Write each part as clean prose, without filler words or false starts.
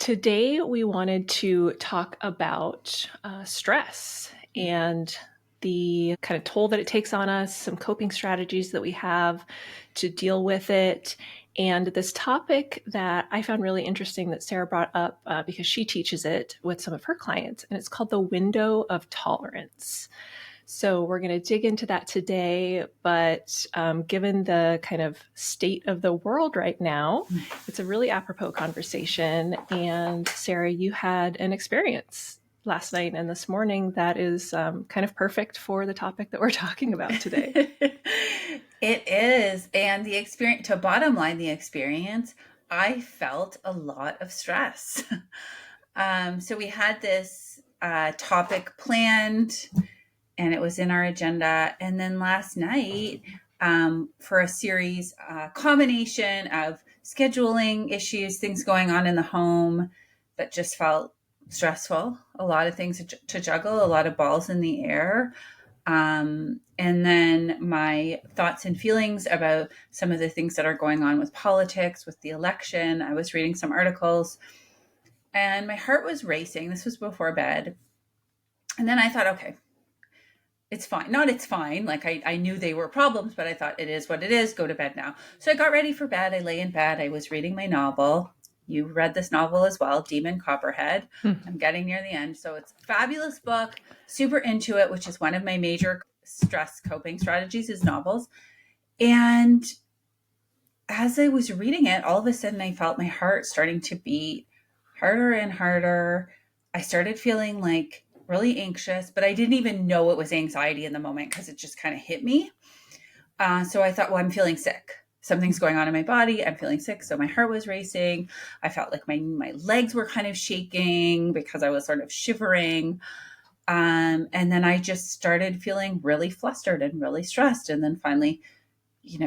Today, we wanted to talk about stress and the kind of toll that it takes on us, some coping strategies that we have to deal with it. And this topic that I found really interesting that Sarah brought up because she teaches it with some of her clients, and it's called the window of tolerance. So we're going to dig into that today, but given the kind of state of the world right now, it's a really apropos conversation. And Sarah, you had an experience last night and this morning that is kind of perfect for the topic that we're talking about today. It is. And the experience, to bottom line, the experience, I felt a lot of stress. So we had this topic planned and it was in our agenda. And then last night, for a series, combination of scheduling issues, things going on in the home that just felt stressful, a lot of things to juggle, a lot of balls in the air. And then my thoughts and feelings about some of the things that are going on with politics, with the election. I was reading some articles and my heart was racing. This was before bed. And then I thought, okay, it's fine. Not it's fine. Like I knew they were problems, but I thought it is what it is. Go to bed now. So I got ready for bed. I lay in bed. I was reading my novel. You read this novel as well, Demon Copperhead. I'm getting near the end. So it's a fabulous book, super into it, which is one of my major stress coping strategies is novels. And as I was reading it, all of a sudden I felt my heart starting to beat harder and harder. I started feeling like really anxious, but I didn't even know it was anxiety in the moment because it just kind of hit me. So I thought, well, I'm feeling sick. Something's going on in my body. I'm feeling sick. So my heart was racing. I felt like my legs were kind of shaking because I was sort of shivering. And then I just started feeling really flustered and really stressed. And then finally,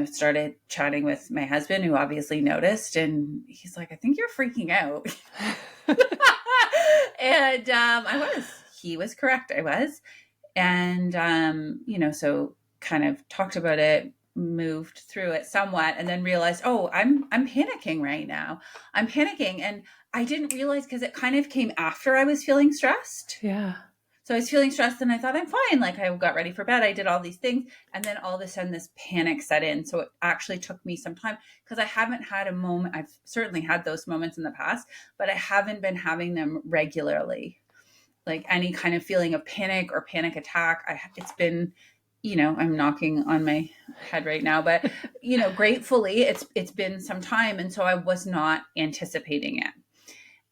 started chatting with my husband, who obviously noticed. And he's like, I think you're freaking out. And he was correct. I was. And, so kind of talked about it, moved through it somewhat, and then realized, oh, I'm panicking right now. I'm panicking. And I didn't realize because it kind of came after I was feeling stressed. Yeah. So I was feeling stressed and I thought I'm fine. Like I got ready for bed. I did all these things. And then all of a sudden this panic set in. So it actually took me some time because I haven't had a moment. I've certainly had those moments in the past, but I haven't been having them regularly. Like any kind of feeling of panic or panic attack. It's been, I'm knocking on my head right now, but gratefully it's been some time. And so I was not anticipating it.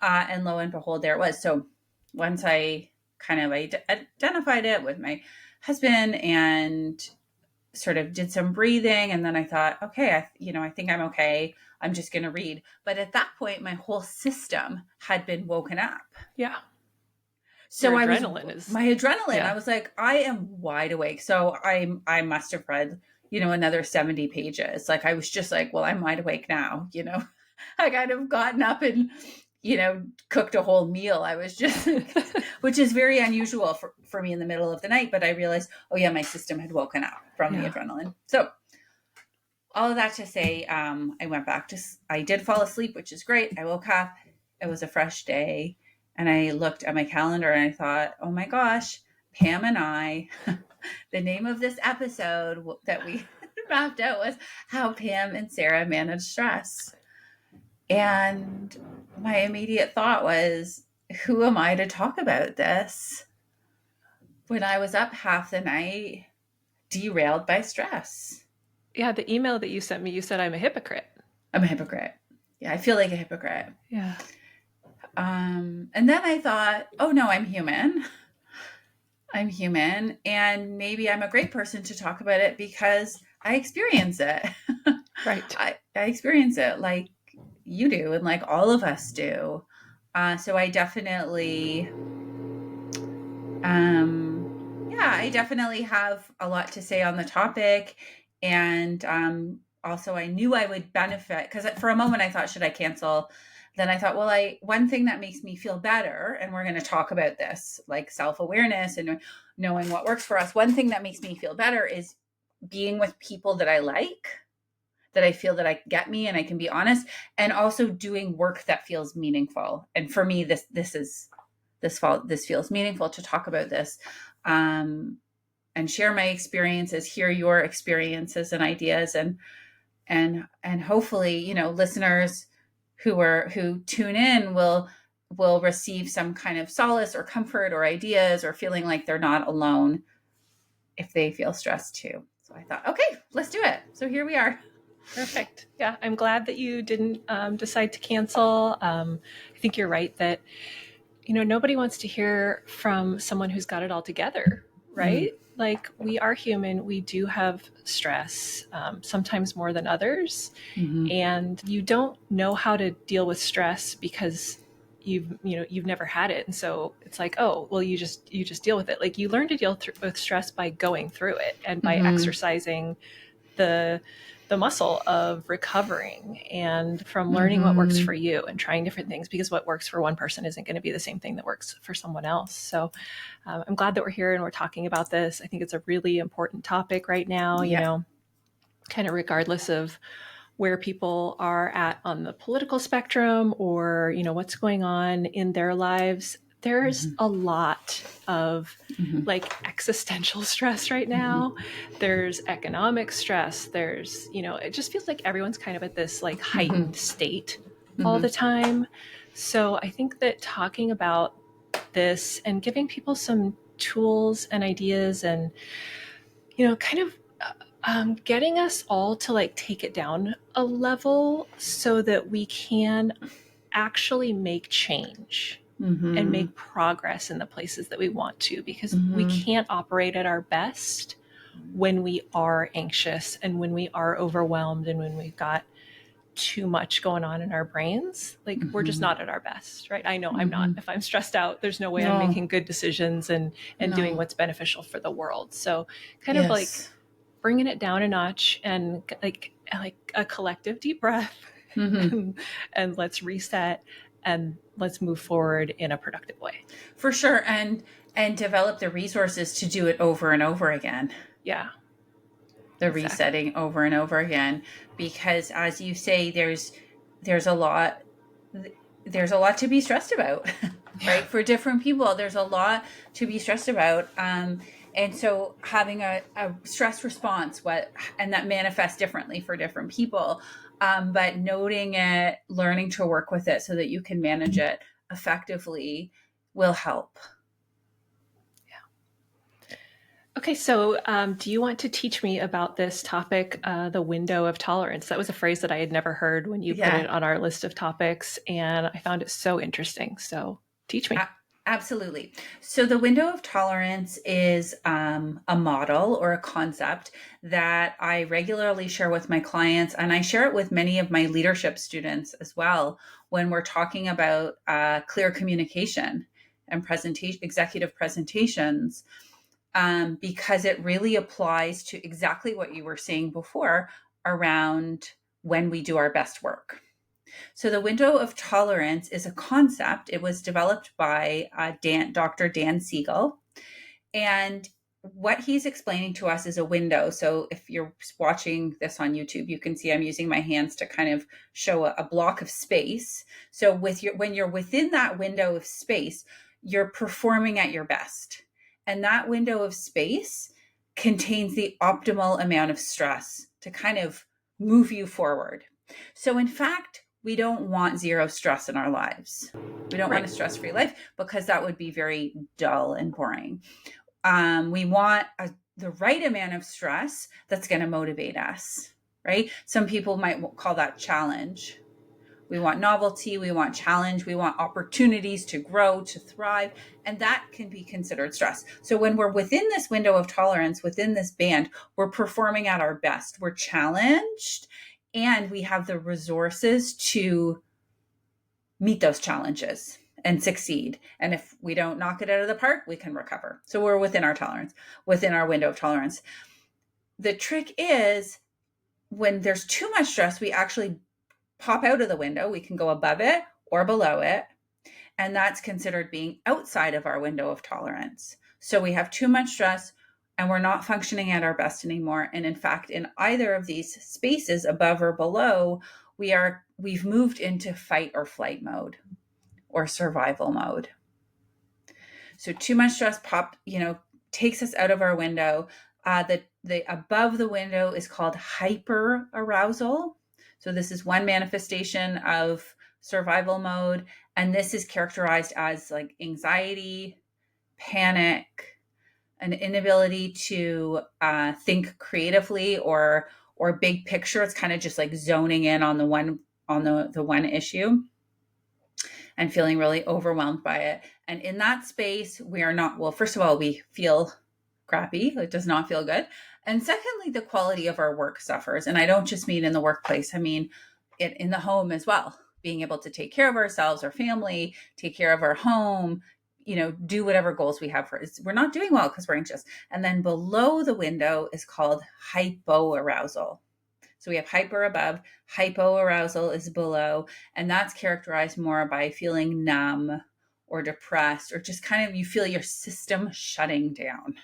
And lo and behold, there it was. So once I kind of identified it with my husband and sort of did some breathing. And then I thought, okay, I think I'm okay. I'm just going to read. But at that point, my whole system had been woken up. Yeah. So my adrenaline, yeah. I was like, I am wide awake. So I must have read, another 70 pages. Like I was just like, well, I'm wide awake now, I kind of gotten up and, cooked a whole meal. I was just, which is very unusual for me in the middle of the night. But I realized, oh yeah, my system had woken up from the adrenaline. So all of that to say, I did fall asleep, which is great. I woke up, it was a fresh day. And I looked at my calendar and I thought, oh my gosh, Pam and I, the name of this episode that we mapped out was How Pam and Sarah Manage Stress. And my immediate thought was, who am I to talk about this when I was up half the night, derailed by stress? Yeah, the email that you sent me, you said I'm a hypocrite. I'm a hypocrite. Yeah, I feel like a hypocrite. Yeah. And then I thought, oh no, I'm human. I'm human. And maybe I'm a great person to talk about it because I experience it. Right. I experience it like you do and like all of us do. So I definitely, I definitely have a lot to say on the topic. And also I knew I would benefit because for a moment I thought, should I cancel? Then I thought, well, one thing that makes me feel better, and we're going to talk about this, like self-awareness and knowing what works for us. One thing that makes me feel better is being with people that I like that I feel that I get me and I can be honest, and also doing work that feels meaningful. And for me, this feels meaningful to talk about this, and share my experiences, hear your experiences and ideas, and hopefully, listeners who tune in will receive some kind of solace or comfort or ideas, or feeling like they're not alone if they feel stressed too. So I thought, okay, let's do it. So here we are. Perfect. Yeah, I'm glad that you didn't decide to cancel. I think you're right that nobody wants to hear from someone who's got it all together, Mm-hmm. right? Like, we are human. We do have stress, sometimes more than others, Mm-hmm. and you don't know how to deal with stress because you've never had it. And so it's like, oh well, you just deal with it. Like, you learn to deal with stress by going through it and by Mm-hmm. exercising the muscle of recovering, and from learning what works Mm-hmm. for you and trying different things, because what works for one person isn't going to be the same thing that works for someone else. So I'm glad that we're here and we're talking about this. I think it's a really important topic right now, Yeah. kind of regardless of where people are at on the political spectrum, or what's going on in their lives. There's Mm-hmm. a lot of Mm-hmm. like existential stress right Mm-hmm. now. There's economic stress. There's it just feels like everyone's kind of at this like Mm-hmm. heightened state all Mm-hmm. the time. So I think that talking about this and giving people some tools and ideas, and kind of getting us all to like take it down a level so that we can actually make change and Mm-hmm. make progress in the places that we want to, because we Mm-hmm. can't operate at our best when we are anxious and when we are overwhelmed and when we've got too much going on in our brains. Like, we're just Mm-hmm. not at our best, right? I know I'm not. Mm-hmm. If I'm stressed out, there's no way I'm No. making good decisions and doing No. what's beneficial for the world. So kind of like Yes. bringing it down a notch, and like a collective deep breath Mm-hmm. and let's reset and let's move forward in a productive way. For sure. And develop the resources to do it over and over again. Yeah, The exactly. resetting over and over again, because as you say, there's a lot there's a lot to be stressed about. Yeah. Right, for different people there's a lot to be stressed about, and so having a stress response, and that manifests differently for different people, but noting it, learning to work with it so that you can manage it effectively will help. Okay, so do you want to teach me about this topic, the window of tolerance? That was a phrase that I had never heard when you put Yeah. it on our list of topics, and I found it so interesting. So teach me. Absolutely. So, the window of tolerance is a model or a concept that I regularly share with my clients, and I share it with many of my leadership students as well when we're talking about clear communication and presentation, executive presentations, because it really applies to exactly what you were saying before around when we do our best work. So the window of tolerance is a concept. It was developed by Dr. Dan Siegel. And what he's explaining to us is a window. So if you're watching this on YouTube, you can see I'm using my hands to kind of show a block of space. So when you're within that window of space, you're performing at your best. And that window of space contains the optimal amount of stress to kind of move you forward. So in fact, we don't want zero stress in our lives. We don't want Right. a stress-free life, because that would be very dull and boring. We want the right amount of stress that's going to motivate us, right? Some people might call that challenge. We want novelty, we want challenge, we want opportunities to grow, to thrive, and that can be considered stress. So when we're within this window of tolerance, within this band, we're performing at our best. We're challenged, and we have the resources to meet those challenges and succeed. And if we don't knock it out of the park, we can recover. So we're within our tolerance, within our window of tolerance. The trick is, when there's too much stress, we actually pop out of the window. We can go above it or below it. And that's considered being outside of our window of tolerance. So we have too much stress. and we're not functioning at our best anymore. And in fact, in either of these spaces, above or below, we've moved into fight or flight mode or survival mode. So too much stress takes us out of our window. The above the window is called hyper arousal. So this is one manifestation of survival mode, and this is characterized as like anxiety, panic, an inability to think creatively or big picture. It's kind of just like zoning in on the one issue and feeling really overwhelmed by it. And in that space, we are not, well, first of all, we feel crappy. It does not feel good. And secondly, the quality of our work suffers. And I don't just mean in the workplace, I mean it in the home as well. Being able to take care of ourselves, our family, take care of our home, do whatever goals we have we're not doing well because we're anxious. And then below the window is called hypoarousal. So we have hyper above, hypoarousal is below, and that's characterized more by feeling numb or depressed, or just kind of you feel your system shutting down.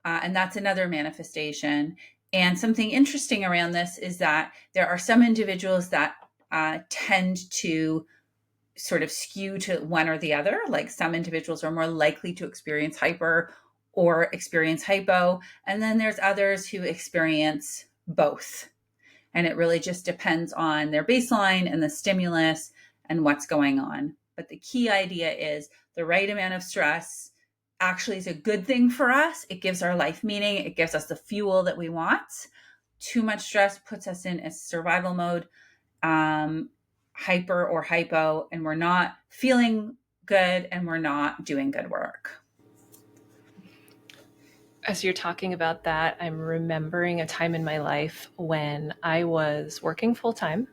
And that's another manifestation. And something interesting around this is that there are some individuals that tend to sort of skew to one or the other. Like some individuals are more likely to experience hyper or experience hypo. And then there's others who experience both. And it really just depends on their baseline and the stimulus and what's going on. But the key idea is the right amount of stress actually is a good thing for us. It gives our life meaning. It gives us the fuel that we want. Too much stress puts us in a survival mode, hyper or hypo, and we're not feeling good and we're not doing good work. As you're talking about that, I'm remembering a time in my life when I was working full time.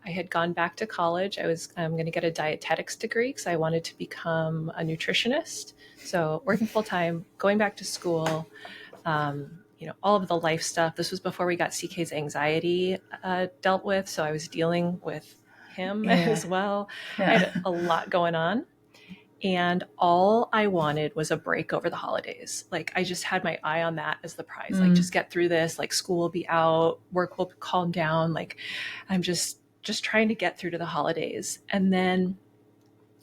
I had gone back to college. I'm going to get a dietetics degree because I wanted to become a nutritionist. So working full time, going back to school, all of the life stuff. This was before we got CK's anxiety dealt with. So I was dealing with him as well. I had a lot going on. And all I wanted was a break over the holidays. Like I just had my eye on that as the prize. Like just get through this, like school will be out, work will calm down. Like I'm just trying to get through to the holidays. And then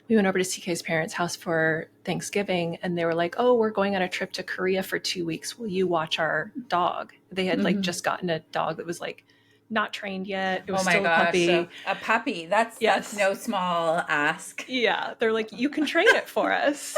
we went over to CK's parents' house for Thanksgiving, and they were like, "Oh, we're going on a trip to Korea for 2 weeks. Will you watch our dog?" They had like just gotten a dog that was like not trained yet. It was still a puppy. So a puppy. That's no small ask. Yeah. They're like, "You can train it for us."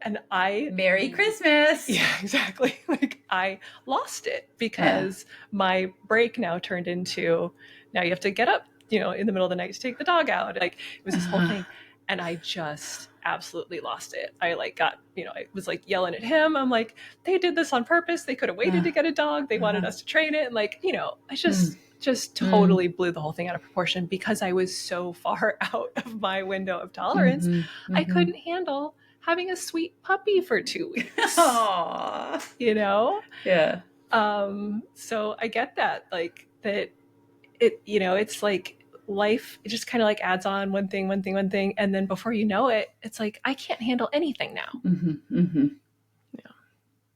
And Merry Christmas. Yeah, exactly. Like I lost it because my break now turned into, now you have to get up, in the middle of the night to take the dog out. Like it was this whole thing. And I just absolutely lost it. I like got, I was like yelling at him. I'm like, they did this on purpose. They could have waited to get a dog. They wanted us to train it. And like, I just totally blew the whole thing out of proportion because I was so far out of my window of tolerance. I couldn't handle having a sweet puppy for 2 weeks. Aww. Yeah. So I get that, like that it, it's like life, it just kind of like adds on one thing. And then before you know it, it's like, I can't handle anything now.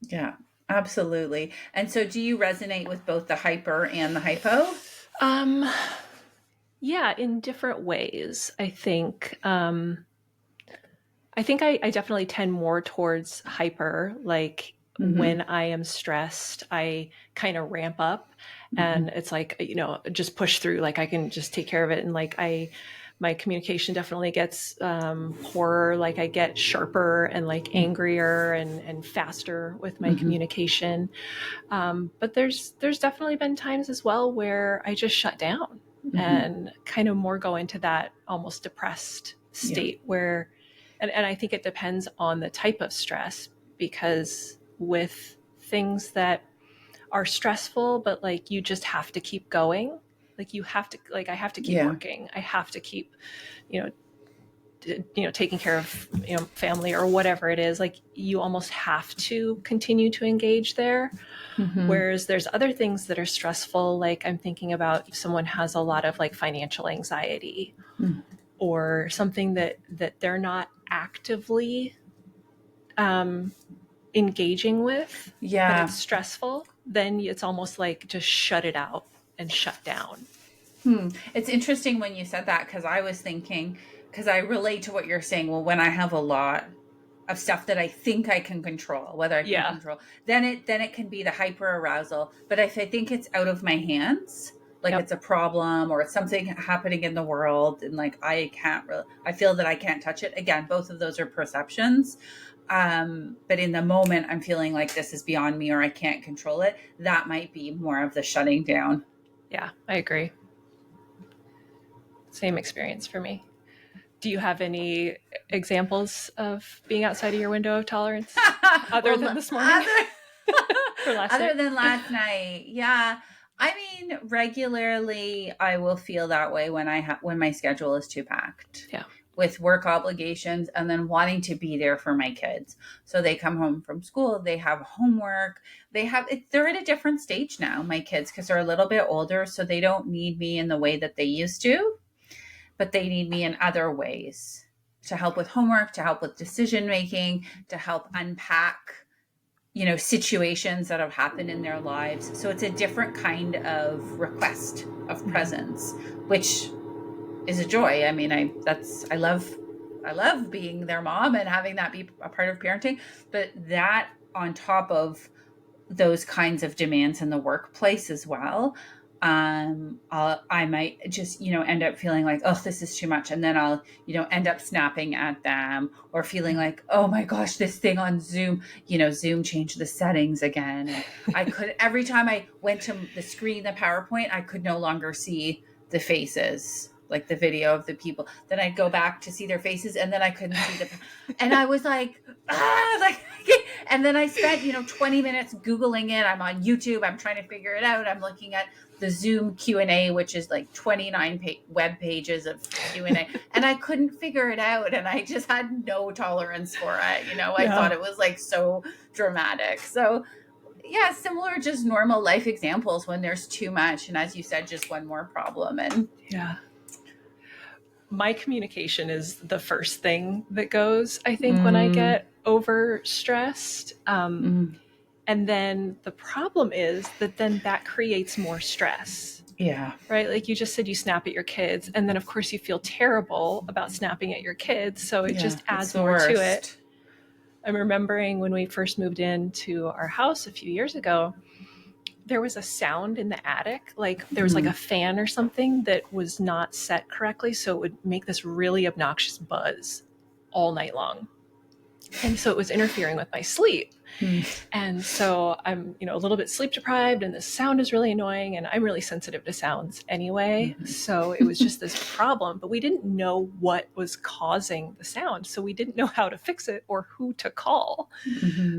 Yeah, absolutely. And so do you resonate with both the hyper and the hypo? Yeah, in different ways. I think I definitely tend more towards hyper. Like when I am stressed, I kind of ramp up and it's like, just push through. Like I can just take care of it. And like my communication definitely gets poorer. Like I get sharper and like angrier and faster with my communication. But there's definitely been times as well where I just shut down and kind of more go into that almost depressed state where, and I think it depends on the type of stress, because with things that are stressful, but like you just have to keep going, like you have to, like I have to keep working, I have to keep, taking care of, family or whatever it is, like you almost have to continue to engage there. Whereas there's other things that are stressful. Like I'm thinking about if someone has a lot of like financial anxiety or something that they're not actively engaging with, but it's Yeah. stressful, then it's almost like just shut it out and shut down. It's interesting when you said that, because I was thinking, because I relate to what you're saying. Well, when I have a lot of stuff that I think I can control, whether I can Yeah. control, then it can be the hyper arousal. But if I think it's out of my hands, like Yep. it's a problem or it's something happening in the world, and like I feel that I can't touch it. Again, both of those are perceptions. But in the moment, I'm feeling like this is beyond me or I can't control it. That might be more of the shutting down. Yeah, I agree. Same experience for me. Do you have any examples of being outside of your window of tolerance other Well, than this morning or last other night? than last night, yeah. I mean, regularly I will feel that way when when my schedule is too packed Yeah. with work obligations and then wanting to be there for my kids. So they come home from school, they have homework, they're at a different stage now, my kids, because they're a little bit older, so they don't need me in the way that they used to, but they need me in other ways to help with homework, to help with decision making, to help unpack, situations that have happened in their lives. So it's a different kind of request of presence, which is a joy. I mean, I love being their mom and having that be a part of parenting, but that on top of those kinds of demands in the workplace as well, I might just, end up feeling like, oh, this is too much. And then I'll, end up snapping at them or feeling Yeah. like, oh my gosh, this thing on Zoom, Zoom changed the settings again. And every time I went to the screen, the PowerPoint, I could no longer see the faces, like the video of the people. Then I'd go back to see their faces and then I couldn't see and I was like, like, and then I spent, 20 minutes Googling it. I'm on YouTube. I'm trying to figure it out. I'm looking at the Zoom Q&A, which is like 29 web pages of Q&A. And I couldn't figure it out. And I just had no tolerance for it. I Yeah. thought it was like so dramatic. So yeah, similar, just normal life examples when there's too much. And as you said, just one more problem. And Yeah. My communication is the first thing that goes, I think, when I get overstressed. And then the problem is that then that creates more stress, yeah, right? Like you just said, you snap at your kids. And then, of course, you feel terrible about snapping at your kids. So it yeah, just it's adds the more to it. worst. I'm remembering when we first moved into our house a few years ago, there was a sound in the attic, like there was like a fan or something that was not set correctly, so it would make this really obnoxious buzz all night long. And so it was interfering with my sleep. And so I'm, a little bit sleep deprived and the sound is really annoying and I'm really sensitive to sounds anyway. So it was just this problem, but we didn't know what was causing the sound. So we didn't know how to fix it or who to call.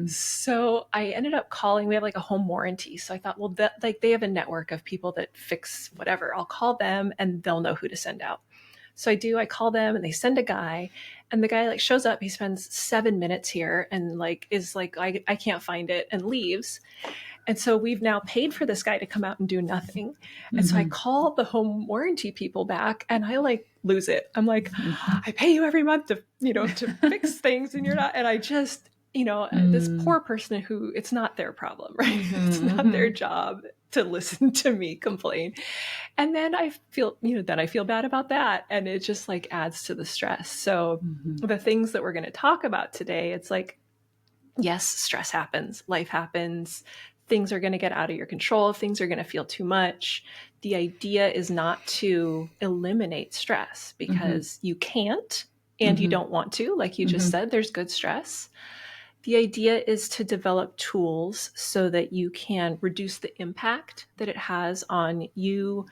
So I ended up calling, we have like a home warranty. So I thought, well, that like they have a network of people that fix whatever. I'll call them and they'll know who to send out. So I call them and they send a guy and the guy like shows up, he spends 7 minutes here and like is like, I can't find it and leaves. And so we've now paid for this guy to come out and do nothing. And so I call the home warranty people back and I like lose it. I'm like, I pay you every month to fix things and you're not, and I just, this poor person who it's not their problem, right? It's not their job to listen to me complain. And then I feel, bad about that. And it just like adds to the stress. So the things that we're going to talk about today, it's like, yes, stress happens, life happens, things are going to get out of your control, things are going to feel too much. The idea is not to eliminate stress because you can't and you don't want to. Like you just said, there's good stress. The idea is to develop tools so that you can reduce the impact that it has on you,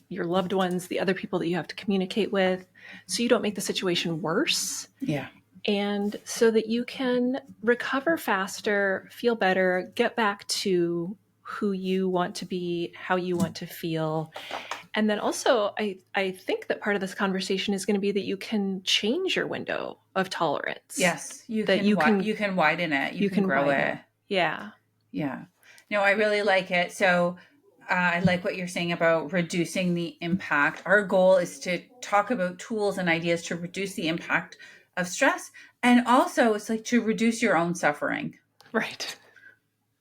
your loved ones, the other people that you have to communicate with, so you don't make the situation worse. Yeah. And so that you can recover faster, feel better, get back to who you want to be, how you want to feel. And then also, I think that part of this conversation is going to be that you can change your window of tolerance. Yes, you that can you can widen it. You can grow it. Yeah. Yeah. No, I really like it. So I like what you're saying about reducing the impact. Our goal is to talk about tools and ideas to reduce the impact of stress. And also it's like to reduce your own suffering. Right.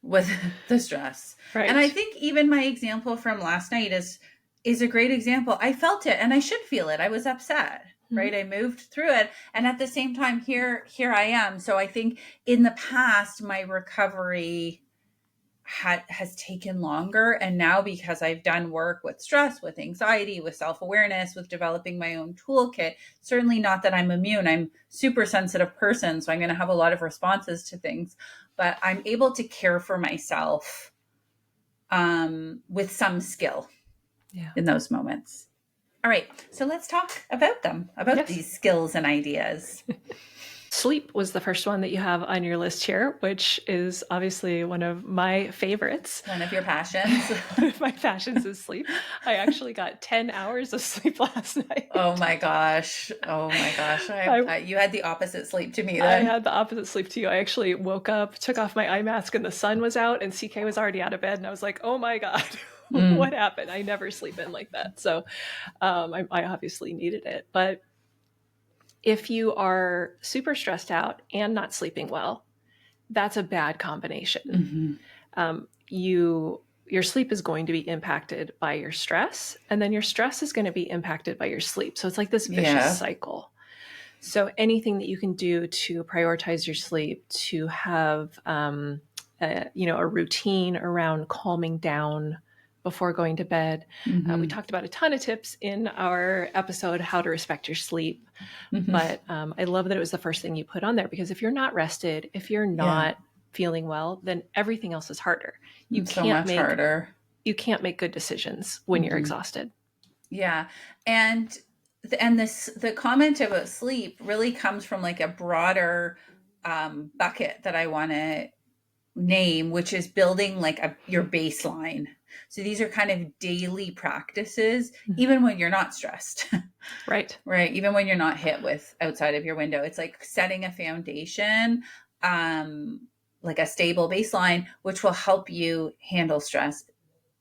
with the stress. And I Right. think even my example from last night is a great example. I felt it, and I should feel it. I was upset, Mhm. right? I moved through it, and at the same time, here I am. So I think in the past my recovery has taken longer, and now because I've done work with stress, with anxiety, with self-awareness, with developing my own toolkit, certainly not that I'm immune. I'm super sensitive person, so I'm going to have a lot of responses to things, but I'm able to care for myself with some skill Yeah. in those moments. All right, so let's talk about them, about Yes. these skills and ideas. Sleep was the first one that you have on your list here, which is obviously one of my favorites. One of your passions. One of my passions is sleep. I actually got 10 hours of sleep last Oh night. my gosh. Oh my gosh. I, You had the opposite sleep to me I then. had the opposite sleep to you. I actually woke up, took off my eye mask, and the sun was out, and CK was already out of bed. And I was like, oh my God, Mm. what happened? I never sleep in like that. So I obviously needed it. But if you are super stressed out and not sleeping well, that's a bad combination. Mm-hmm. Your sleep is going to be impacted by your stress, and then your stress is going to be impacted by your sleep. So it's like this vicious Yeah. cycle. So anything that you can do to prioritize your sleep, to have a routine around calming down before going to bed. We Mm-hmm. talked about a ton of tips in our episode, How to Respect Your Sleep. Mm-hmm. But I love that it was the first thing you put on there, because if you're not rested, if you're Yeah. not feeling well, then everything else is harder. You It's so can't much make harder. you can't make good decisions when you're Mm-hmm. exhausted. Yeah. And the comment about sleep really comes from like a broader bucket that I want to name, which is building like your baseline. So these are kind of daily practices, even when you're not stressed. Right. Right. Even when you're not hit with outside of your window, it's like setting a foundation, um, like a stable baseline, which will help you handle stress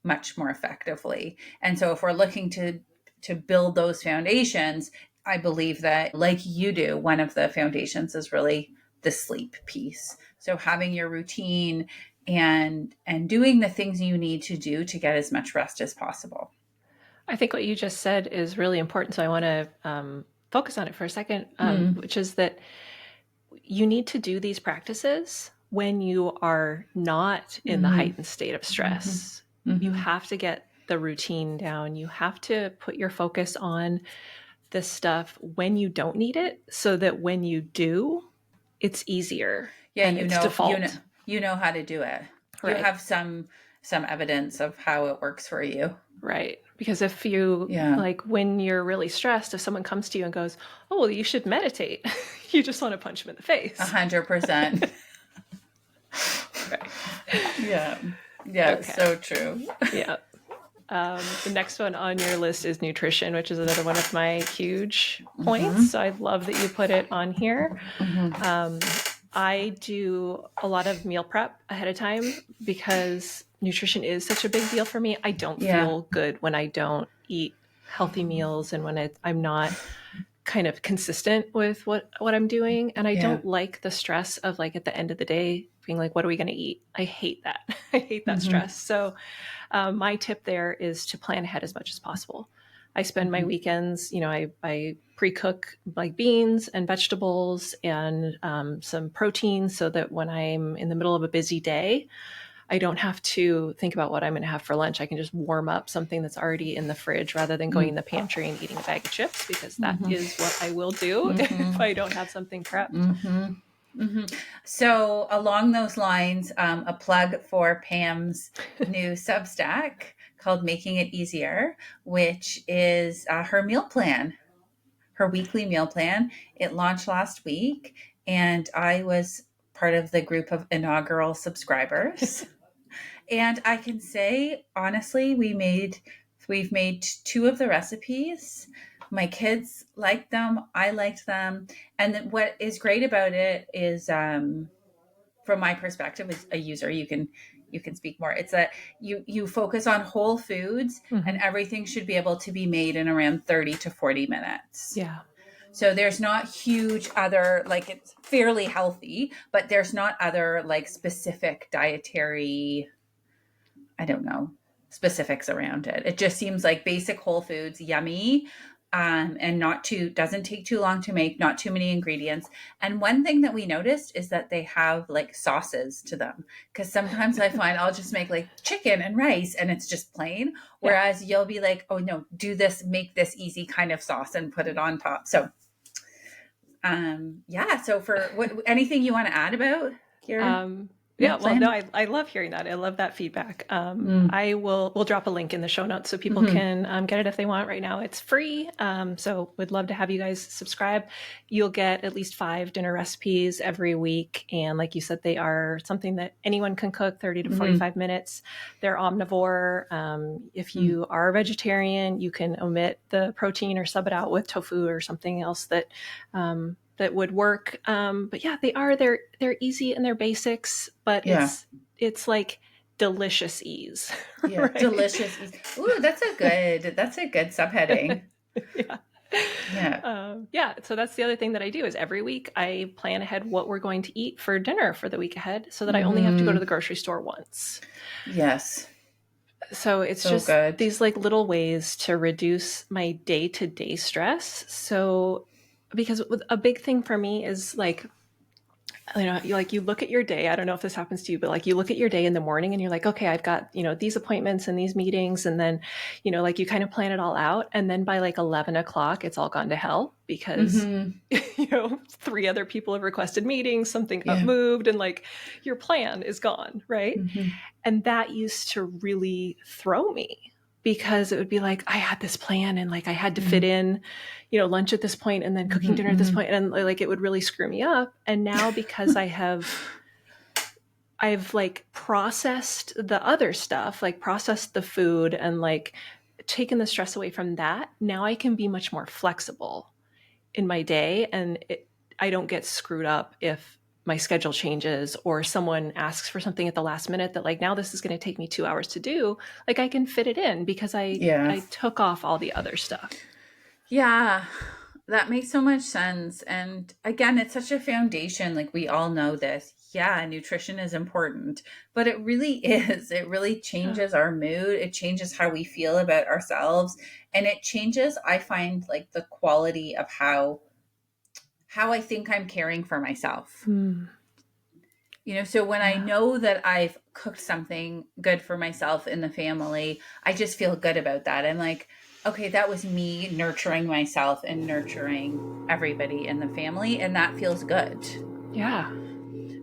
much more effectively. And so if we're looking to build those foundations, I believe that like you do, one of the foundations is really the sleep piece. So having your routine and doing the things you need to do to get as much rest as possible. I think what you just said is really important. So I want to focus on it for a second, Mm. which is that you need to do these practices when you are not in the Mm-hmm. heightened state of Mm-hmm. stress. You Mm-hmm. have to get the routine down. You have to put your focus on this stuff when you don't need it, so that when you do, it's easier Yeah, and it's default. you know how to do it. You Right. have some evidence of how it works for you. Right. Because if you, Yeah. like, when you're really stressed, if someone comes to you and goes, oh, well, you should meditate, you just want to punch them in the face. 100%. Right. Yeah. Yeah, Okay. so true. Yeah. The next one on your list is nutrition, which is another one of my huge points. Mm-hmm. So I love that you put it on here. Mm-hmm. I do a lot of meal prep ahead of time because nutrition is such a big deal for me. I don't Yeah. feel good when I don't eat healthy meals and when I'm not kind of consistent with what I'm doing. And I Yeah. don't like the stress of, like, at the end of the day being like, what are we going to eat? I hate that. I hate that Mm-hmm. stress. So my tip there is to plan ahead as much as possible. I spend my Mm-hmm. weekends, I pre-cook like beans and vegetables and some protein, so that when I'm in the middle of a busy day, I don't have to think about what I'm going to have for lunch. I can just warm up something that's already in the fridge rather than going in the pantry and eating a bag of chips, because that Mm-hmm. is what I will do if Mm-hmm. I don't have something prepped. Mm-hmm. Mm-hmm. So, along those lines, a plug for Pam's new Substack called Making It Easier, which is her meal plan, her weekly meal plan. It launched last week, and I was part of the group of inaugural subscribers. And I can say, honestly, we've made two of the recipes. My kids liked them. I liked them. And then what is great about it is, from my perspective as a user, you can speak more. It's that you focus on whole foods, and Mm-hmm. everything should be able to be made in around 30 to 40 minutes. Yeah. So there's not huge other, like, it's fairly healthy, but there's not other like specific dietary, I don't know, specifics around it. It just seems like basic whole foods, yummy, and not too, doesn't take too long to make, not too many ingredients. And one thing that we noticed is that they have like sauces to them. Because sometimes I find I'll just make like chicken and rice and it's just plain. Yeah. Whereas you'll be like, oh no, do this, make this easy kind of sauce and put it on top. So yeah. So for what, anything you want to add about your Yeah, meal well, no, plan? I love hearing that. I love that feedback. Mm. We'll drop a link in the show notes so people Mm-hmm. can get it if they want. Right now, it's free. So we'd love to have you guys subscribe. You'll get at least 5 dinner recipes every week, and like you said, they are something that anyone can cook, 30 to Mm-hmm. 45 minutes. They're omnivore. If Mm. you are a vegetarian, you can omit the protein or sub it out with tofu or something else that would work. But yeah, they're easy and they're basics, but Yeah. it's like delicious ease, Yeah, right? delicious. Ooh, that's a good subheading. Yeah. Yeah. Yeah, so that's the other thing that I do is every week I plan ahead what we're going to eat for dinner for the week ahead so that I only have to go to Mm-hmm. the grocery store once. Yes. So it's So just good. these like little ways to reduce my day-to-day stress. So because a big thing for me is like you look at your day. I don't know if this happens to you, but like you look at your day in the morning and you're like, okay, I've got, these appointments and these meetings. And then, like you kind of plan it all out. And then by like 11 o'clock, it's all gone to hell because, Mm-hmm. 3 other people have requested meetings, something got Yeah. moved, and like your plan is gone. Right. Mm-hmm. And that used to really throw me because it would be like I had this plan and like I had to fit in, lunch at this point and then cooking dinner at this Mm-hmm. point, and like it would really screw me up. And now because I've like processed the other stuff, like processed the food and like taken the stress away from that, now I can be much more flexible in my day, and I don't get screwed up if my schedule changes or someone asks for something at the last minute that like now this is going to take me 2 hours to do. Like I can fit it in because I Yeah. I took off all the other stuff. Yeah. That makes so much sense. And again, it's such a foundation. Like we all know this. Yeah, nutrition is important, but it really is. It really Yeah. changes our mood. It changes how we feel about ourselves. And it changes, I find, like the quality of how I think I'm caring for myself. Mm, So when I yeah. know that I've cooked something good for myself and the family, I just feel good about that. I'm like, okay, that was me nurturing myself and nurturing everybody in the family, and that feels good. Yeah.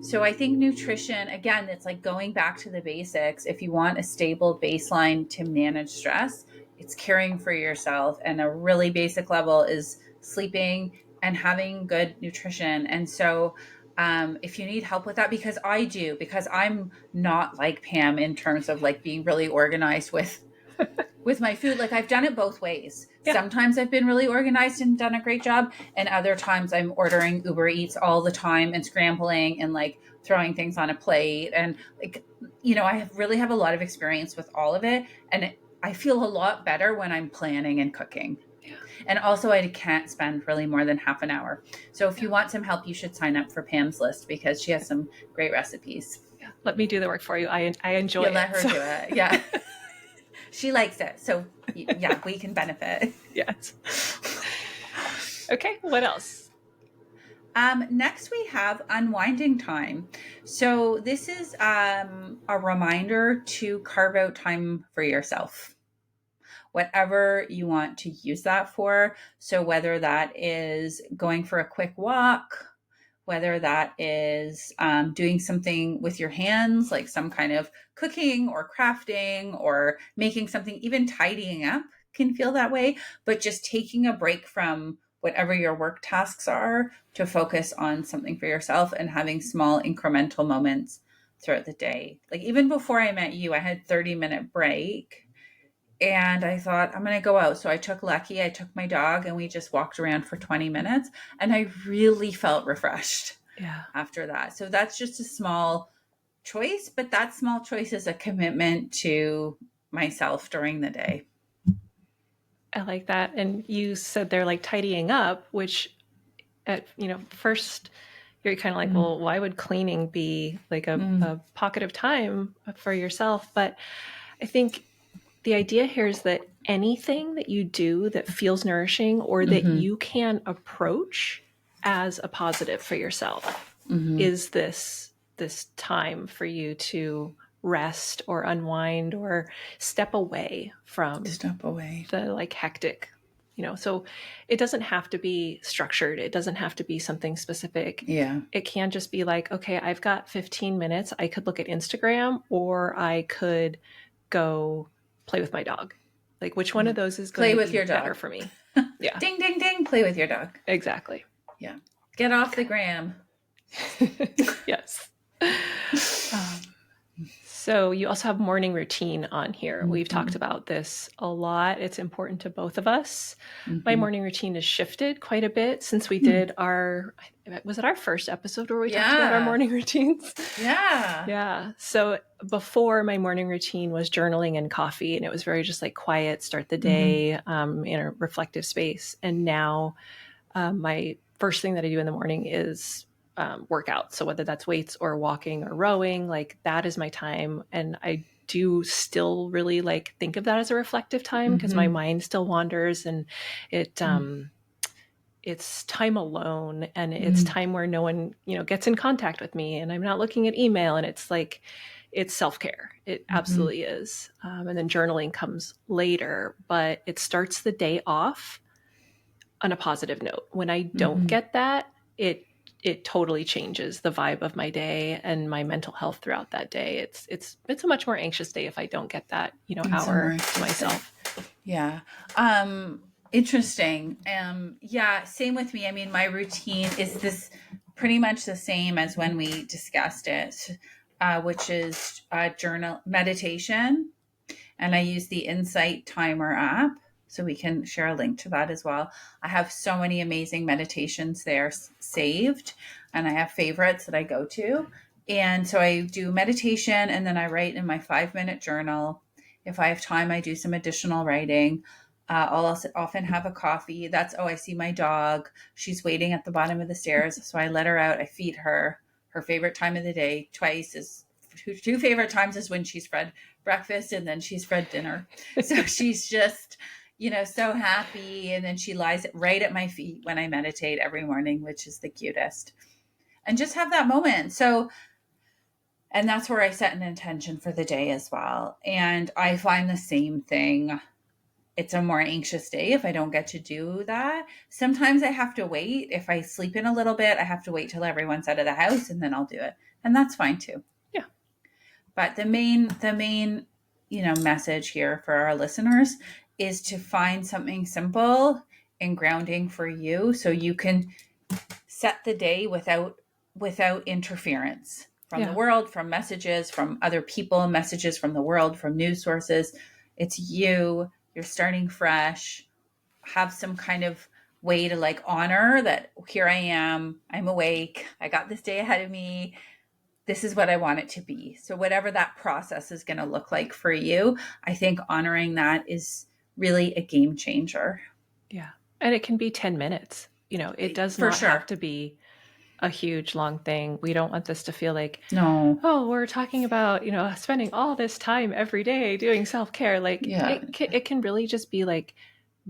So I think nutrition, again, it's like going back to the basics. If you want a stable baseline to manage stress, it's caring for yourself. And a really basic level is sleeping and having good nutrition. And so if you need help with that, because I do, because I'm not like Pam in terms of like being really organized with my food. Like I've done it both ways. Yeah. Sometimes I've been really organized and done a great job, and other times I'm ordering Uber Eats all the time and scrambling and like throwing things on a plate, and like really have a lot of experience with all of it, and I feel a lot better when I'm planning and cooking. Yeah. And also I can't spend really more than half an hour. So if Yeah. you want some help, you should sign up for Pam's list because she has some great recipes. Yeah. Let me do the work for you. I enjoy You let it. her So do it. Yeah. She likes it. So yeah, we can benefit. yes. Okay. What else? Next, we have unwinding time. So, this is a reminder to carve out time for yourself, whatever you want to use that for. So, whether that is going for a quick walk, whether that is doing something with your hands, like some kind of cooking or crafting or making something, even tidying up can feel that way, but just taking a break from whatever your work tasks are to focus on something for yourself and having small incremental moments throughout the day. Like even before I met you, I had 30-minute break and I thought, I'm going to go out. So I took Lucky, I took my dog, and we just walked around for 20 minutes. And I really felt refreshed Yeah. after that. So that's just a small choice, but that small choice is a commitment to myself during the day. I like that. And you said they're like tidying up, which at, first you're kind of like, well, why would cleaning be like a pocket of time for yourself? But I think the idea here is that anything that you do that feels nourishing or that you can approach as a positive for yourself is this time for you to rest or unwind or step away from Step away. the like hectic, so it doesn't have to be structured. It doesn't have to be something specific. Yeah. It can just be like, okay, I've got 15 minutes. I could look at Instagram or I could go play with my dog. Like, which one of those is going Play to with be your dog. better for me? Yeah. Ding, ding, ding. Play with your dog. Exactly. Yeah. Get off the gram. Yes. So you also have morning routine on here. We've talked about this a lot. It's important to both of us. My morning routine has shifted quite a bit since we did was it our first episode where we talked about our morning routines? Yeah. Yeah. So before, my morning routine was journaling and coffee, and it was very just like quiet, start the day in a reflective space. And now my first thing that I do in the morning is workout. So whether that's weights or walking or rowing, like that is my time. And I do still really like think of that as a reflective time because my mind still wanders, and it's time alone, and it's time where no one, gets in contact with me, and I'm not looking at email, and it's like, it's self-care. It absolutely is. And then journaling comes later, but it starts the day off on a positive note. When I don't get that, it totally changes the vibe of my day and my mental health throughout that day. It's a much more anxious day if I don't get that, hour to myself. Yeah. Interesting. Yeah, same with me. I mean, my routine is this pretty much the same as when we discussed it, which is journal meditation. And I use the Insight Timer app. So we can share a link to that as well. I have so many amazing meditations there saved, and I have favorites that I go to. And so I do meditation, and then I write in my 5-minute journal. If I have time, I do some additional writing. I'll also often have a coffee. I see my dog. She's waiting at the bottom of the stairs. So I let her out. I feed her. Her favorite time of the day two favorite times is when she's fed breakfast and then she's fed dinner. So she's just, so happy. And then she lies right at my feet when I meditate every morning, which is the cutest. And just have that moment. So, and that's where I set an intention for the day as well. And I find the same thing. It's a more anxious day if I don't get to do that. Sometimes I have to wait. If I sleep in a little bit, I have to wait till everyone's out of the house and then I'll do it. And that's fine too. Yeah. But the main, message here for our listeners is to find something simple and grounding for you so you can set the day without interference from the world, from messages, from other people, messages from the world, from news sources. It's you're starting fresh. Have some kind of way to like honor that here I am, I'm awake, I got this day ahead of me. This is what I want it to be. So whatever that process is going to look like for you, I think honoring that is really a game changer. Yeah. And it can be 10 minutes. It does not have to be a huge long thing. We don't want this to feel like, we're talking about, spending all this time every day doing self-care. Like it can really just be like,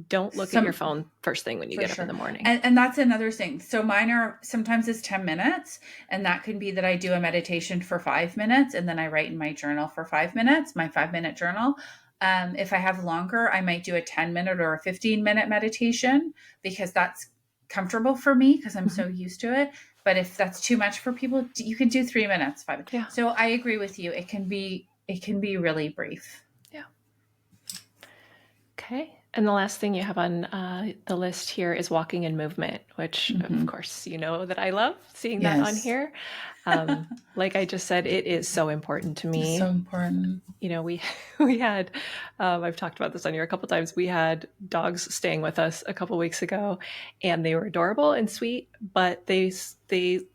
don't look at your phone first thing when you get up in the morning. And that's another thing. So mine are sometimes it's 10 minutes. And that can be that I do a meditation for 5 minutes and then I write in my journal for 5 minutes, my 5-minute journal. If I have longer, I might do a 10-minute or a 15-minute meditation because that's comfortable for me because I'm so used to it. But if that's too much for people, you can do 3 minutes, 5 minutes. Yeah. So I agree with you. It can be really brief. Yeah. Okay. And the last thing you have on the list here is walking and movement, which of course, that I love seeing that on here. Like I just said, it is so important to me. It's so important. We had, I've talked about this on here a couple of times. We had dogs staying with us a couple of weeks ago, and they were adorable and sweet, but they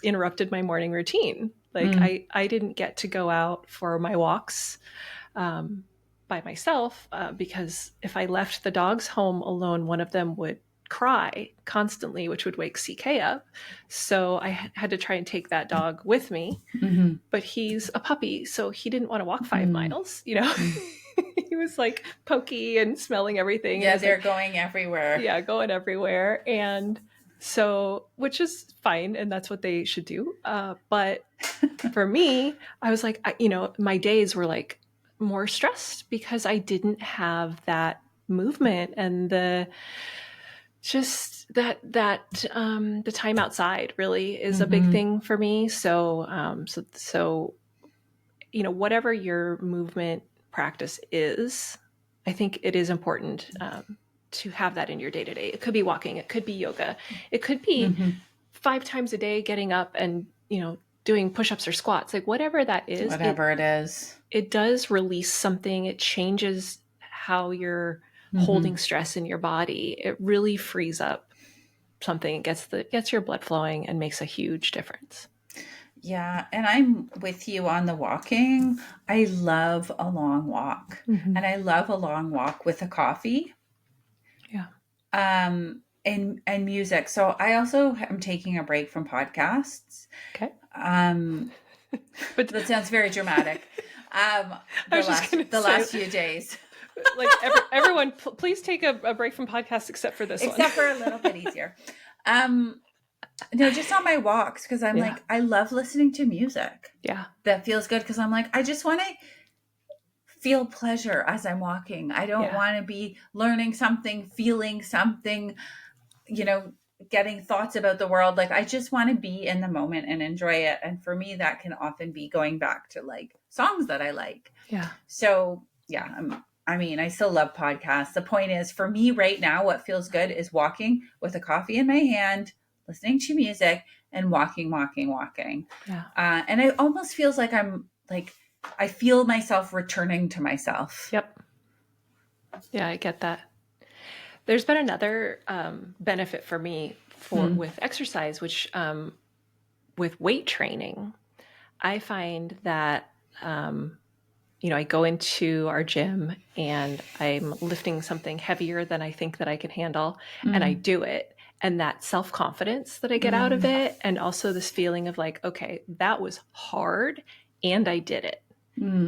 interrupted my morning routine. Like I didn't get to go out for my walks by myself because if I left the dogs home alone, one of them would cry constantly, which would wake CK up. So I had to try and take that dog with me. Mm-hmm. But he's a puppy, so he didn't want to walk 5 miles, Mm-hmm. He was like pokey and smelling everything. And Yeah, it's they're like, going everywhere. yeah, going everywhere. And so, which is fine. And that's what they should do. But for me, I was like, my days were like more stressed because I didn't have that movement and the just the time outside really is a big Mm-hmm. thing for me. So whatever your movement practice is, I think it is important to have that in your day to day. It could be walking, it could be yoga, it could be Mm-hmm. 5 times a day getting up and doing push-ups or squats, like whatever that is. Whatever it is. It does release something. It changes how you're Mm-hmm. holding stress in your body. It really frees up something. It gets your blood flowing and makes a huge difference. Yeah, and I'm with you on the walking. I love a long walk, Mm-hmm. and I love a long walk with a coffee. Yeah. And music. So I also am taking a break from podcasts. Okay. But that sounds very dramatic. I was just gonna the say, last few days, like everyone, please take a break from podcasts except for this except one. for a little bit easier. No, just on my walks because I'm like I love listening to music. Yeah, that feels good because I'm like I just want to feel pleasure as I'm walking. I don't want to be learning something, feeling something, getting thoughts about the world. Like I just want to be in the moment and enjoy it. And for me, that can often be going back to like songs that I like. Yeah. So yeah, I still love podcasts. The point is for me right now, what feels good is walking with a coffee in my hand, listening to music and walking. Yeah. And it almost feels like I feel myself returning to myself. Yep. Yeah, I get that. There's been another benefit for me with exercise, which with weight training, I find that I go into our gym and I'm lifting something heavier than I think that I can handle, and I do it. And that self-confidence that I get out of it, and also this feeling of like, okay, that was hard and I did it.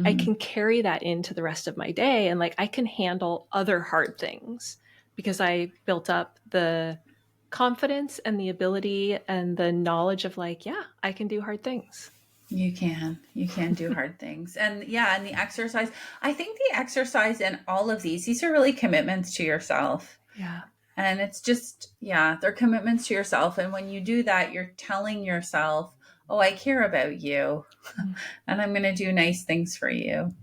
I can carry that into the rest of my day, and like I can handle other hard things because I built up the confidence and the ability and the knowledge of like, yeah, I can do hard things. You can do hard things. And yeah, and the exercise, I think the exercise and all of these are really commitments to yourself. Yeah. And it's just, yeah, they're commitments to yourself. And when you do that, you're telling yourself, oh, I care about you and I'm going to do nice things for you.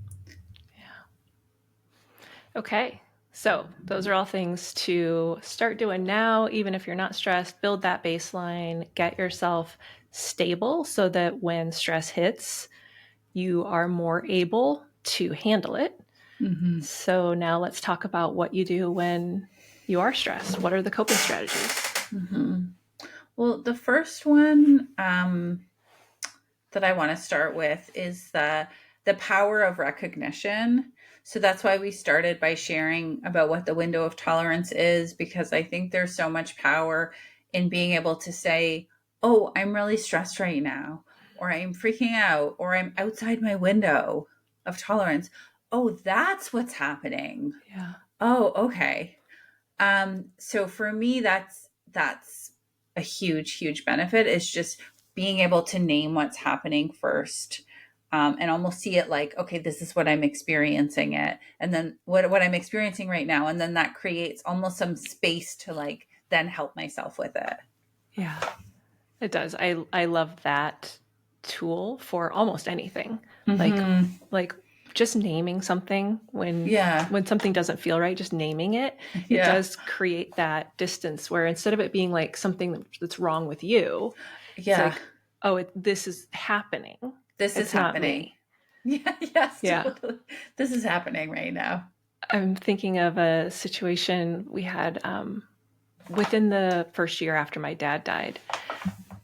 Yeah. Okay. So those are all things to start doing now, even if you're not stressed. Build that baseline, get yourself stable so that when stress hits, you are more able to handle it. Mm-hmm. So now let's talk about what you do when you are stressed. What are the coping strategies? Mm-hmm. Well, the first one that I want to start with is the power of recognition. So that's why we started by sharing about what the window of tolerance is, because I think there's so much power in being able to say, oh, I'm really stressed right now, or I'm freaking out, or I'm outside my window of tolerance. Oh, that's what's happening. Yeah. Oh, okay. So for me, that's a huge benefit is just being able to name what's happening first. And almost see it like, okay, this is what I'm experiencing it. And then what I'm experiencing right now. And then that creates almost some space to like, then help myself with it. Yeah, it does. I love that tool for almost anything. Like just naming something when something doesn't feel right, just naming it. It does create that distance where instead of it being like something that's wrong with you, it's like, oh, this is happening. This is happening. Yeah, yes, yeah. Totally. This is happening right now. I'm thinking of a situation we had within the first year after my dad died.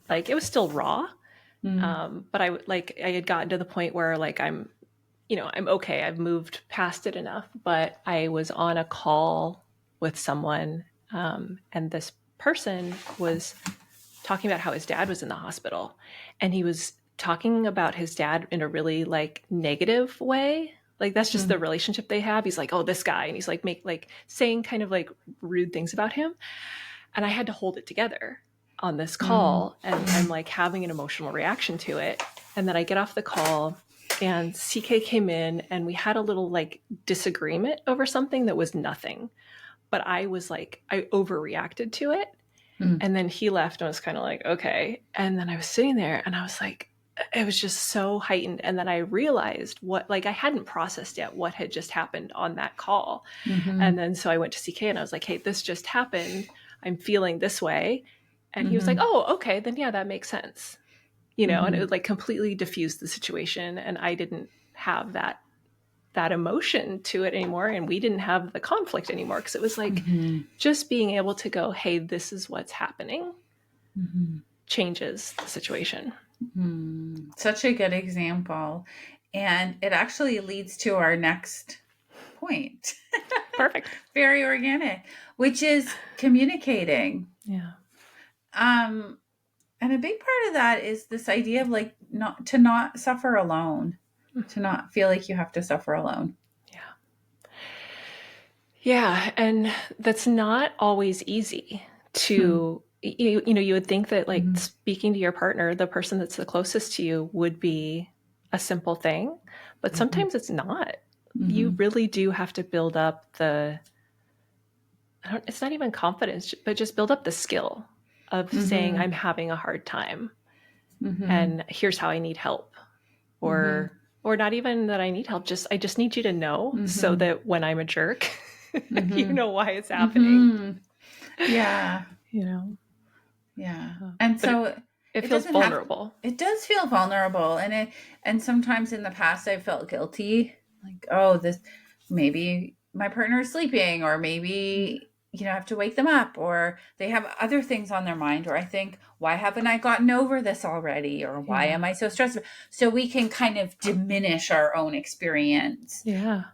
Like it was still raw, but I had gotten to the point where like I'm okay. I've moved past it enough. But I was on a call with someone And this person was talking about how his dad was in the hospital, and he was talking about his dad in a really like negative way. Like that's just the relationship they have. He's like, oh, this guy, and he's like saying kind of like rude things about him. And I had to hold it together on this call, and I'm like having an emotional reaction to it. And then I get off the call, and CK came in, and we had a little like disagreement over something that was nothing. But I was like, I overreacted to it. And then he left and I was kind of like, okay. And then I was sitting there and I was like, it was just so heightened. And then I realized what, like, I hadn't processed yet what had just happened on that call. And then so I went to CK and I was like, hey, this just happened. I'm feeling this way. And he was like, oh, okay, then yeah, that makes sense. And it would like completely diffused the situation. And I didn't have that emotion to it anymore, and we didn't have the conflict anymore, because it was like just being able to go, hey, this is what's happening, changes the situation. Such a good example, and it actually leads to our next point. Perfect. Very organic, which is communicating. Yeah. And a big part of that is this idea of like not suffer alone, to not feel like you have to suffer alone. Yeah. And that's not always easy to, you would think that like speaking to your partner, the person that's the closest to you, would be a simple thing, but sometimes it's not. You really do have to build up it's not even confidence, but just build up the skill of saying, I'm having a hard time and here's how I need help. Or not even that I need help, I just need you to know, so that when I'm a jerk, you know why it's happening. Yeah. Yeah. And so it feels vulnerable. It does feel vulnerable. And sometimes in the past I felt guilty. Like, oh, maybe my partner is sleeping, or maybe, I have to wake them up, or they have other things on their mind, or I think, why haven't I gotten over this already? Or why am I so stressed? So we can kind of diminish our own experience. Yeah.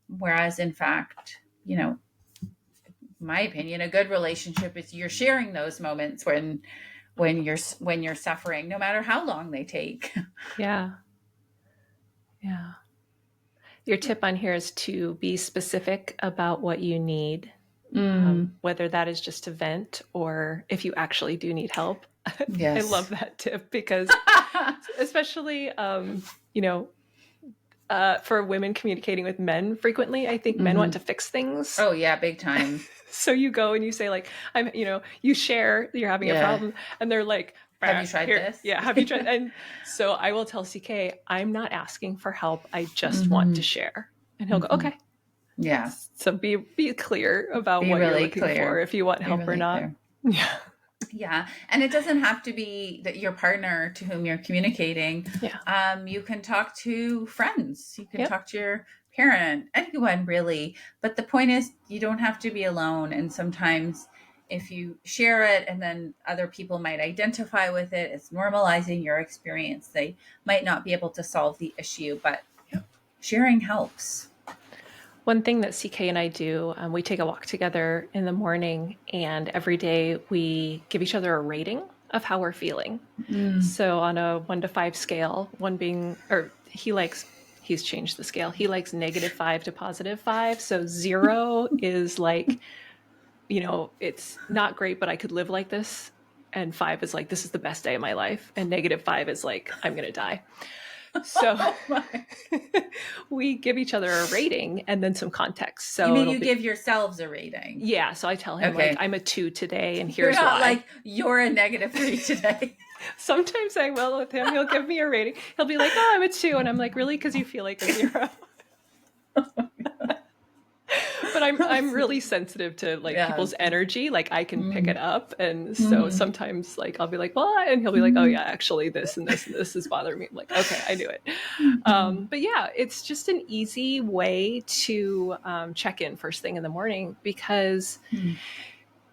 Whereas in fact, my opinion, a good relationship is you're sharing those moments when you're suffering, no matter how long they take. Yeah. Yeah. Your tip on here is to be specific about what you need, whether that is just to vent or if you actually do need help. Yes. I love that tip, because especially, for women communicating with men frequently, I think men want to fix things. Oh yeah, big time. So you go and you say like, you share you're having a problem, and they're like, have you tried this? Yeah, have you tried? And so I will tell CK, I'm not asking for help. I just want to share. And he'll go, okay. Yeah. So be clear about what you're looking for, if you want help or not. Yeah. Yeah. And it doesn't have to be that your partner to whom you're communicating. Yeah. You can talk to friends. You can talk to your parent, anyone really. But the point is, you don't have to be alone. And sometimes if you share it and then other people might identify with it, it's normalizing your experience. They might not be able to solve the issue, but sharing helps. One thing that CK and I do, we take a walk together in the morning, and every day we give each other a rating of how we're feeling. So on a 1 to 5 scale, 1 being, or he's changed the scale. He likes -5 to +5. So 0 is like, it's not great, but I could live like this. And 5 is like, this is the best day of my life. And -5 is like, I'm going to die. So we give each other a rating and then some context. So you mean you give yourselves a rating? Yeah. So I tell him like, I'm a 2 today, and here's you're not why. Like you're a -3 today. Sometimes I will with him. He'll give me a rating. He'll be like, oh, I'm a 2. And I'm like, really? Because you feel like a 0. But I'm really sensitive to like people's energy. Like I can pick it up. And so sometimes like I'll be like, what? And he'll be like, oh yeah, actually this and this and this is bothering me. I'm like, okay, I knew it. But yeah, it's just an easy way to check in first thing in the morning, because,